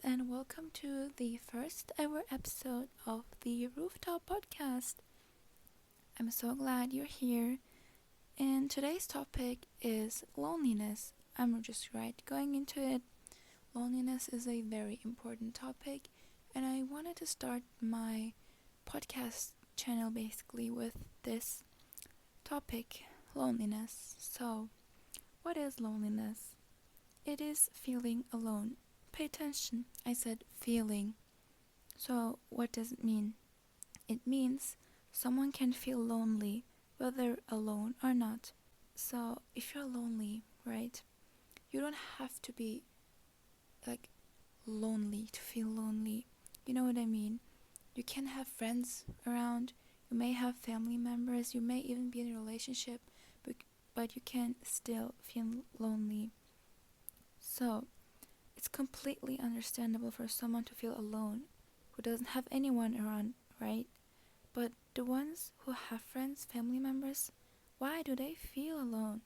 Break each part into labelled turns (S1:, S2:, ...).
S1: and welcome to the first ever episode of the Rooftop Podcast. I'm so glad you're here, and today's topic is loneliness. I'm just right going into it. Loneliness is a very important topic, and I wanted to start my podcast channel basically with this topic loneliness. So, what is loneliness? It is feeling alone. Pay attention, I said feeling. So, what does it mean? It means someone can feel lonely whether alone or not. So, if you're lonely, right, you don't have to be like lonely to feel lonely. You know what I mean? You can have friends around, you may have family members, you may even be in a relationship, but you can still feel lonely. So, it's completely understandable for someone to feel alone who doesn't have anyone around, right? But the ones who have friends, family members, why do they feel alone?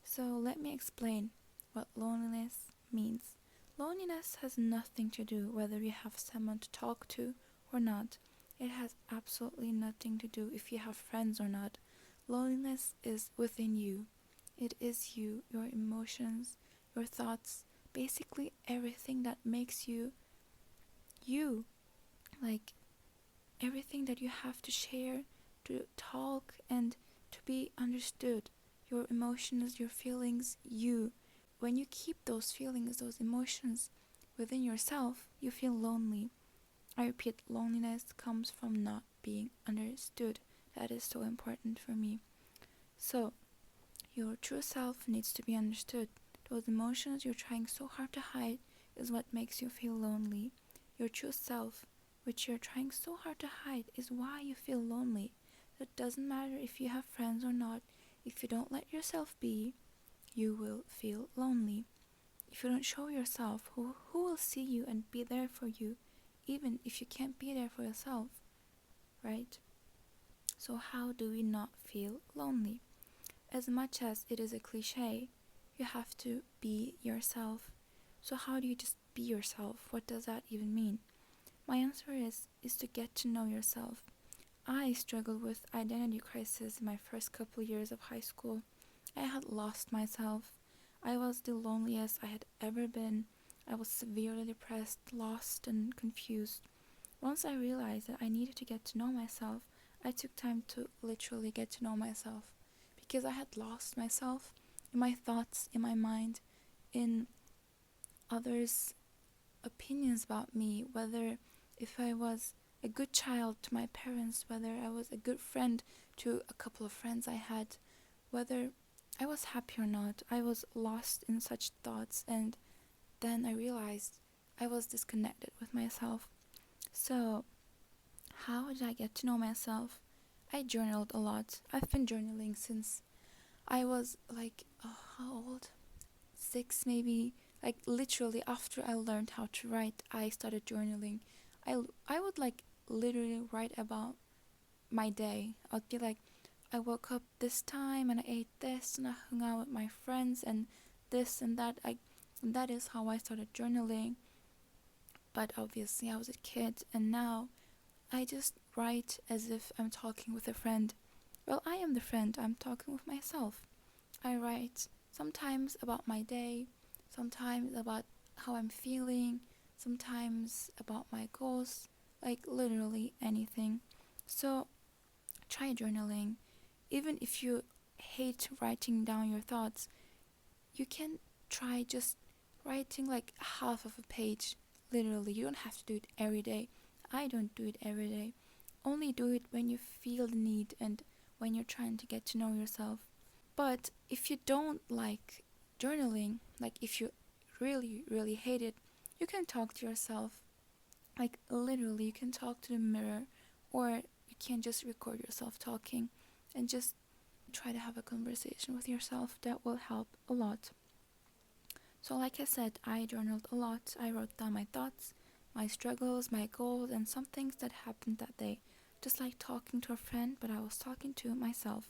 S1: So let me explain what loneliness means. Loneliness has nothing to do whether you have someone to talk to or not. It has absolutely nothing to do if you have friends or not. Loneliness is within you. It is you, your emotions, your thoughts, basically everything that makes you you, like everything that you have to share, to talk, and to be understood. Your emotions, your feelings, you. When you keep those feelings, those emotions within yourself, you feel lonely. I repeat, loneliness comes from not being understood. That is so important for me. So, your true self needs to be understood. Those emotions you're trying so hard to hide is what makes you feel lonely. Your true self, which you're trying so hard to hide, is why you feel lonely. It doesn't matter if you have friends or not. If you don't let yourself be, you will feel lonely. If you don't show yourself, who will see you and be there for you, even if you can't be there for yourself, right? So how do we not feel lonely? As much as it is a cliche, you have to be yourself. So how do you just be yourself? What does that even mean? My answer is to get to know yourself. I struggled with identity crisis in my first couple years of high school. I had lost myself. I was the loneliest I had ever been. I was severely depressed, lost, and confused. Once I realized that I needed to get to know myself, I took time to literally get to know myself. Because I had lost myself in my thoughts, in my mind, in others' opinions about me, whether if I was a good child to my parents, whether I was a good friend to a couple of friends I had, whether I was happy or not. I was lost in such thoughts, and then I realized I was disconnected with myself. So, how did I get to know myself? I journaled a lot. I've been journaling since I was like, how old? 6 maybe. Like literally after I learned how to write, I started journaling. I would like literally write about my day. I'd be like, I woke up this time and I ate this and I hung out with my friends and this and that. And that is how I started journaling. But obviously I was a kid, and now I just write as if I'm talking with a friend. Well, I am the friend. I'm talking with myself. I write sometimes about my day, sometimes about how I'm feeling, sometimes about my goals, like literally anything. So try journaling. Even if you hate writing down your thoughts, you can try just writing like half of a page. Literally, you don't have to do it every day. I don't do it every day. Only do it when you feel the need and when you're trying to get to know yourself. But if you don't like journaling, like if you really, really hate it, you can talk to yourself. Like literally, you can talk to the mirror, or you can just record yourself talking and just try to have a conversation with yourself. That will help a lot. So like I said, I journaled a lot. I wrote down my thoughts, my struggles, my goals, and some things that happened that day. Just like talking to a friend, but I was talking to myself.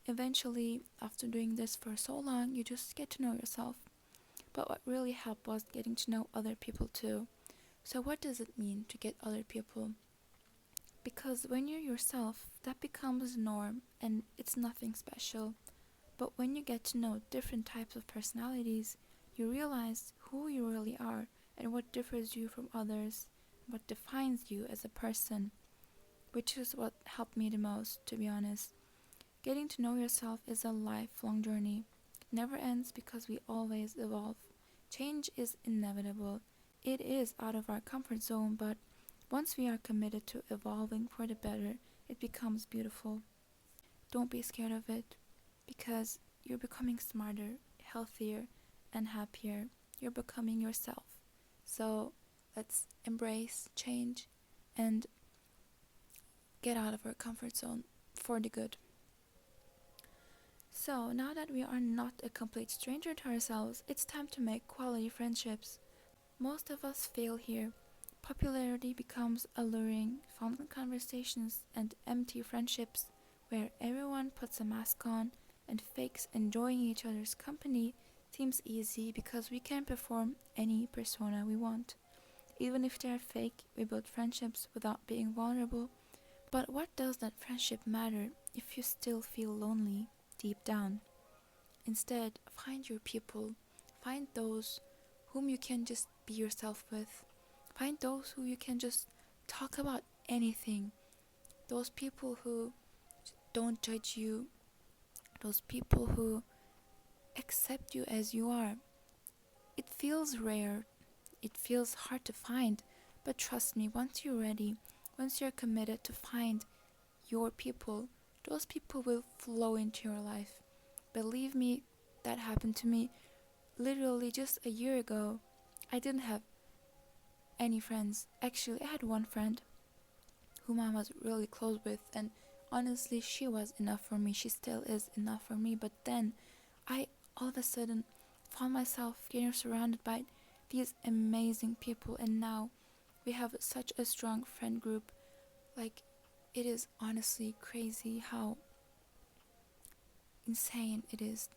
S1: Eventually, after doing this for so long, you just get to know yourself. But what really helped was getting to know other people too. So what does it mean to get other people? Because when you're yourself, that becomes the norm and it's nothing special. But when you get to know different types of personalities, you realize who you really are and what differs you from others, what defines you as a person, which is what helped me the most, to be honest. Getting to know yourself is a lifelong journey. It never ends because we always evolve. Change is inevitable. It is out of our comfort zone, but once we are committed to evolving for the better, it becomes beautiful. Don't be scared of it because you're becoming smarter, healthier, and happier. You're becoming yourself. So let's embrace change and get out of our comfort zone for the good. So now that we are not a complete stranger to ourselves, it's time to make quality friendships. Most of us fail here. Popularity becomes alluring, fun conversations and empty friendships where everyone puts a mask on and fakes enjoying each other's company seems easy because we can perform any persona we want. Even if they are fake, we build friendships without being vulnerable. But what does that friendship matter if you still feel lonely deep down? Instead, find your people. Find those whom you can just be yourself with. Find those who you can just talk about anything. Those people who don't judge you. Those people who accept you as you are. It feels rare. It feels hard to find. But trust me, once you're ready, once you're committed to find your people, those people will flow into your life. Believe me, that happened to me literally just a year ago. I didn't have any friends. Actually, I had one friend whom I was really close with, and honestly, she was enough for me. She still is enough for me. But then I all of a sudden found myself getting surrounded by these amazing people, and now we have such a strong friend group. Like, it is honestly crazy how insane it is,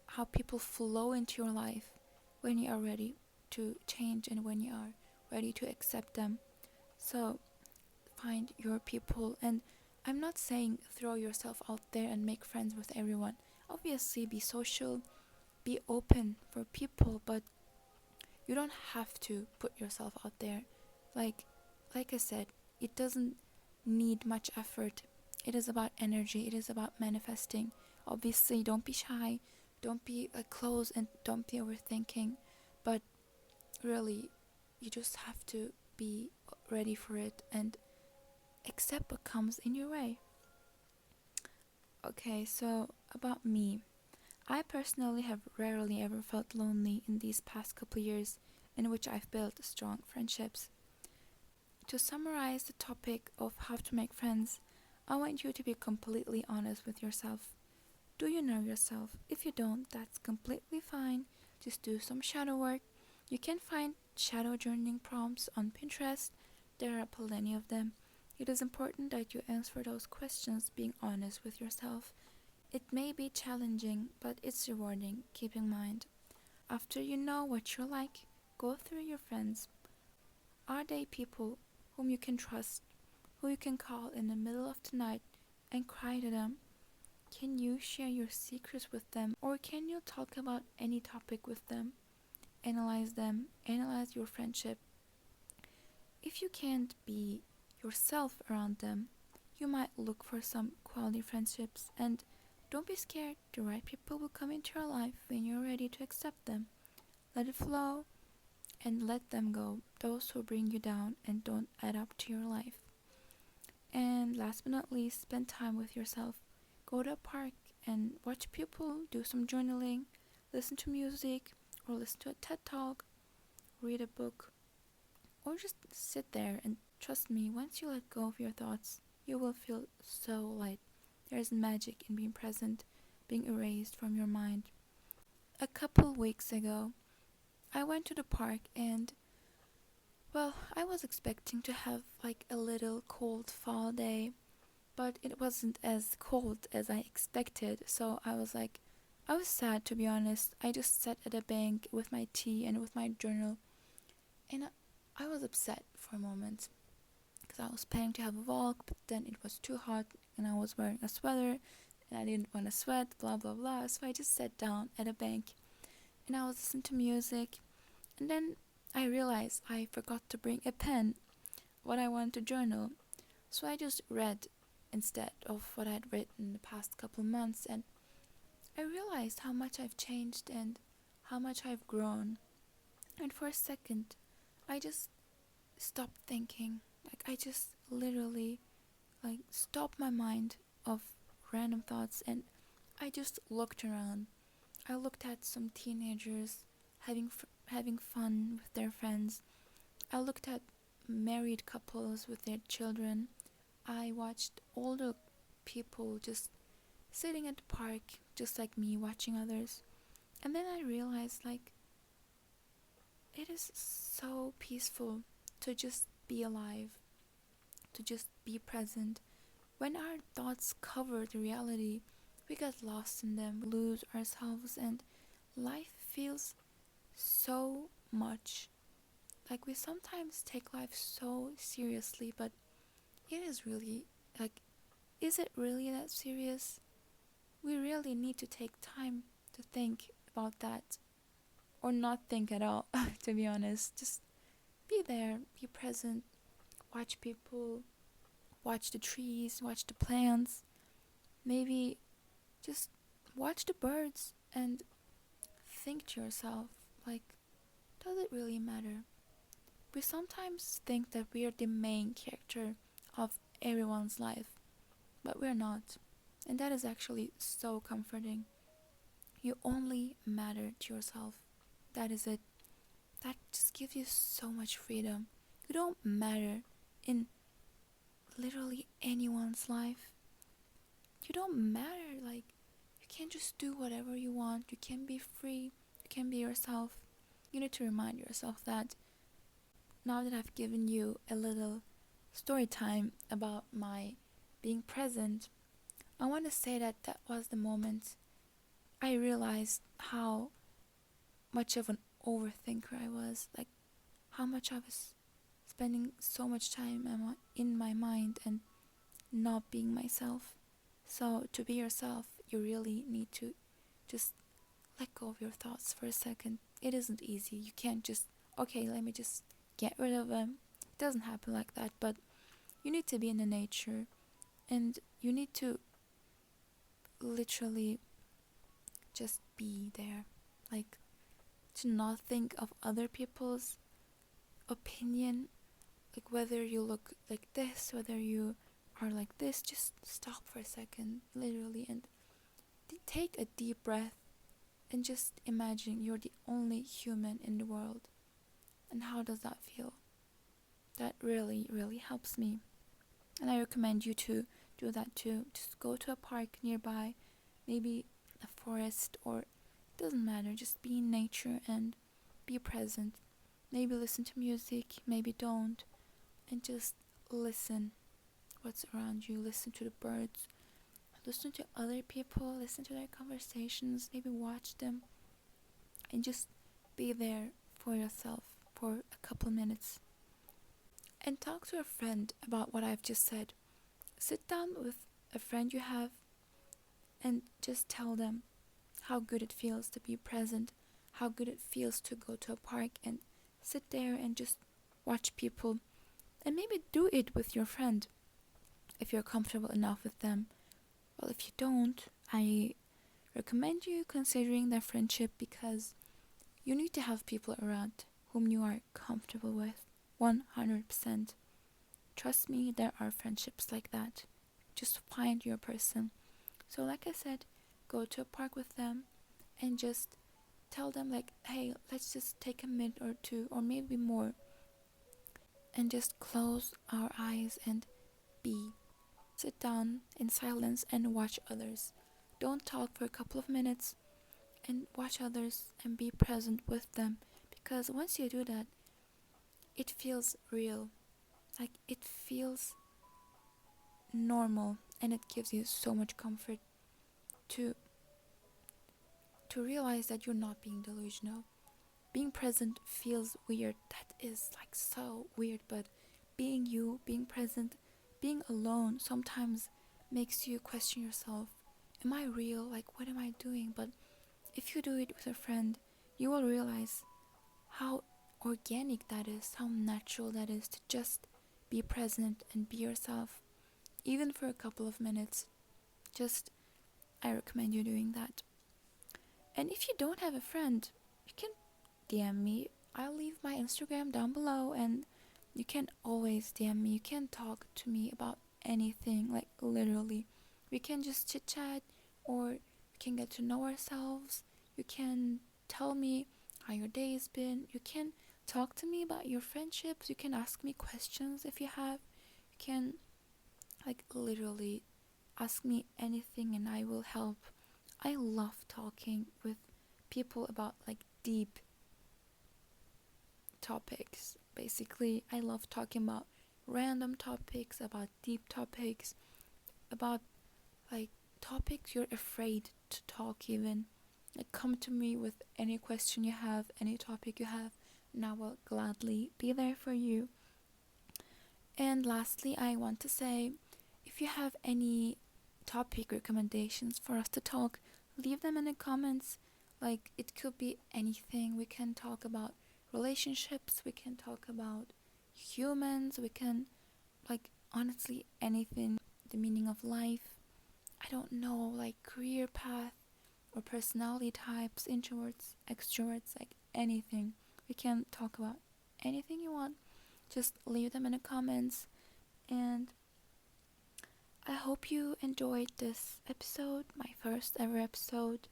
S1: how people flow into your life when you are ready to change and when you are ready to accept them. So find your people, and I'm not saying throw yourself out there and make friends with everyone. Obviously be social, be open for people, but you don't have to put yourself out there. Like I said, it doesn't need much effort. It is about energy, it is about manifesting. Obviously don't be shy, don't be closed, and don't be overthinking, but really you just have to be ready for it and accept what comes in your way. Okay, so about me. I personally have rarely ever felt lonely in these past couple years in which I've built strong friendships. To summarize the topic of how to make friends, I want you to be completely honest with yourself. Do you know yourself? If you don't, that's completely fine. Just do some shadow work. You can find shadow journaling prompts on Pinterest. There are plenty of them. It is important that you answer those questions being honest with yourself. It may be challenging, but it's rewarding, keep in mind. After you know what you're like, go through your friends. Are they people whom you can trust, who you can call in the middle of the night and cry to them? Can you share your secrets with them, or can you talk about any topic with them? Analyze your friendship. If you can't be yourself around them, you might look for some quality friendships, and don't be scared. The right people will come into your life when you're ready to accept them. Let it flow and let them go, those who bring you down and don't add up to your life. And last but not least, spend time with yourself. Go to a park and watch people, do some journaling, listen to music, or listen to a TED Talk, read a book, or just sit there and trust me, once you let go of your thoughts, you will feel so light. There is magic in being present, being erased from your mind. A couple weeks ago, I went to the park and, well, I was expecting to have like a little cold fall day, but it wasn't as cold as I expected, so I was sad, to be honest. I just sat at a bank with my tea and with my journal, and I was upset for a moment because I was planning to have a walk, but then it was too hot and I was wearing a sweater and I didn't want to sweat, blah blah blah. So I just sat down at a bank and I was listening to music, and then I realized I forgot to bring a pen what I wanted to journal. So I just read instead of what I'd written the past couple months, and I realized how much I've changed and how much I've grown. And for a second, I just stopped thinking. Like I just literally stopped my mind of random thoughts, and I just looked around. I looked at some teenagers having fun with their friends. I looked at married couples with their children. I watched older people just sitting at the park, just like me, watching others. And then I realized, it is so peaceful to just be alive, to just be present. When our thoughts cover the reality, we get lost in them, lose ourselves, and life feels so much. Like we sometimes take life so seriously, but it is really, is it really that serious? We really need to take time to think about that, or not think at all, to be honest. Just be there, be present, watch people, watch the trees, watch the plants, maybe just watch the birds and think to yourself, like, does it really matter? We sometimes think that we are the main character of everyone's life, but we're not. And that is actually so comforting. You only matter to yourself. That is it. That just gives you so much freedom. You don't matter in literally anyone's life. You don't matter. You can't just do whatever you want. You can be free. You can be yourself. You need to remind yourself that. Now that I've given you a little story time about my being present, I want to say that that was the moment I realized how much of an overthinker I was, how much I was spending so much time in my mind and not being myself. So to be yourself, you really need to just let go of your thoughts for a second. It isn't easy. You can't just, okay, let me just get rid of them. It doesn't happen like that, but you need to be in the nature, and you need to literally just be there. To not think of other people's opinion, whether you look like this, whether you are like this. Just stop for a second, literally, and take a deep breath and just imagine you're the only human in the world. And how does that feel? That really, really helps me. And I recommend you to do that too. Just go to a park nearby, maybe a forest, or it doesn't matter. Just be in nature and be present. Maybe listen to music, maybe don't. And just listen what's around you. Listen to the birds. Listen to other people. Listen to their conversations. Maybe watch them. And just be there for yourself for a couple minutes. And talk to a friend about what I've just said. Sit down with a friend you have and just tell them how good it feels to be present, how good it feels to go to a park and sit there and just watch people. And maybe do it with your friend if you're comfortable enough with them. Well, if you don't, I recommend you considering their friendship, because you need to have people around whom you are comfortable with 100%. Trust me, there are friendships like that. Just find your person. So like I said, go to a park with them and just tell them hey, let's just take a minute or two or maybe more and just close our eyes and be. Sit down in silence and watch others. Don't talk for a couple of minutes, and watch others and be present with them, because once you do that, it feels real. It feels normal, and it gives you so much comfort to realize that you're not being delusional. being present feels weird. That is like so weird, but being you, being present, being alone sometimes makes you question yourself. Am I real? Like, what am I doing? But if you do it with a friend, you will realize how organic that is, how natural that is to just be present and be yourself, even for a couple of minutes. Just, I recommend you doing that. And if you don't have a friend, you can DM me. I'll leave my Instagram down below, and you can always DM me. You can talk to me about anything, like literally. We can just chit chat, or we can get to know ourselves. You can tell me how your day has been. You can talk to me about your friendships. You can ask me questions if you have. You can, like, literally ask me anything and I will help. I love talking with people about like deep topics. Basically, I love talking about random topics, about deep topics, about like topics you're afraid to talk even. Like, come to me with any question you have, any topic you have, and I will gladly be there for you. And lastly, I want to say, if you have any topic recommendations for us to talk, leave them in the comments. Like, it could be anything. We can talk about relationships, we can talk about humans, we can, like, honestly, anything. The meaning of life. I don't know, like career path or personality types, introverts, extroverts, like anything. We can talk about anything you want. Just leave them in the comments. And I hope you enjoyed this episode, my first ever episode.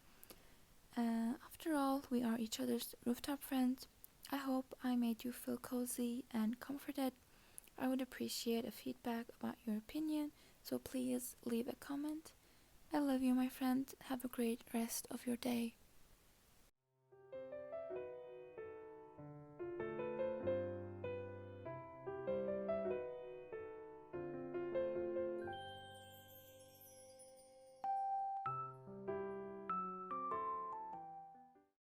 S1: After all, we are each other's rooftop friends. I hope I made you feel cozy and comforted. I would appreciate a feedback about your opinion, so please leave a comment. I love you, my friend. Have a great rest of your day.